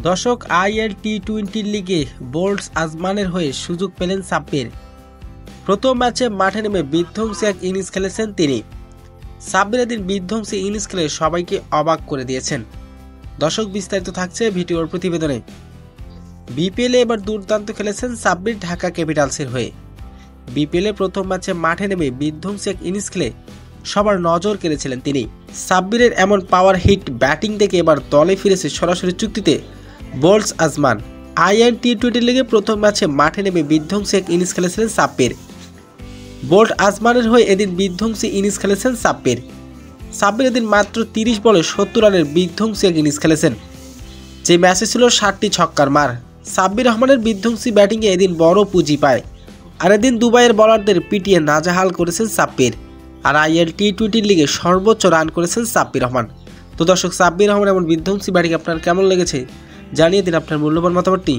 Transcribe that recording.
দর্শক, আইএল টি-20 লিগে বোল্টস আজমানের হয়ে সুযোগ পেলেন সাব্বির। প্রথম ম্যাচে মাঠে নেমে বিধ্বংসী এক ইনিংস খেলেছেন তিনি। সাব্বির এদিন বিধ্বংসী ইনিংস খেলে সবাইকে অবাক করে দিয়েছেন। দর্শক, বিস্তারিত থাকছে ভিডিওর প্রতিবেদনে। বিপিএলে এবার দুর্দান্ত খেলেছেন সাব্বির ঢাকা ক্যাপিটালসের হয়ে। বিপিএলে প্রথম ম্যাচে মাঠে নেমে বিধ্বংসী এক ইনিংস খেলে সবার নজর কেড়েছিলেন তিনি। সাব্বিরের এমন পাওয়ার হিট ব্যাটিং দেখে এবার দলে ফিরেছে সরাসরি চুক্তিতে বোল্টস আজমান। আইএল টি-20 লিগে প্রথম ম্যাচে মাঠে নেমে বিধ্বংসী এক ইনিংস খেলেছিলেন সাব্বির। বোল্ট আজমানের হয়ে এদিন বিধ্বংসী ইনিংস খেলেছেন সাব্বির। সাব্বির এদিন মাত্র 30 বলে 70 রানের বিধ্বংসী এক ইনিংস খেলেছেন, যে ম্যাচে ছিল 60টি ছক্কার মার। সাব্বির রহমানের বিধ্বংসী ব্যাটিংয়ে এদিন বড় পুঁজি পায়, আর এদিন দুবাইয়ের বোলারদের পিটিয়ে নাজেহাল করেছেন সাব্বির। আর আইএল টি-20 লিগে সর্বোচ্চ রান করেছেন সাব্বির রহমান। তো দর্শক, সাব্বির রহমান এমন বিধ্বংসী ব্যাটিং আপনার কেমন লেগেছে জানিয়ে দিন আপনার মূল্যবান মতামতটি।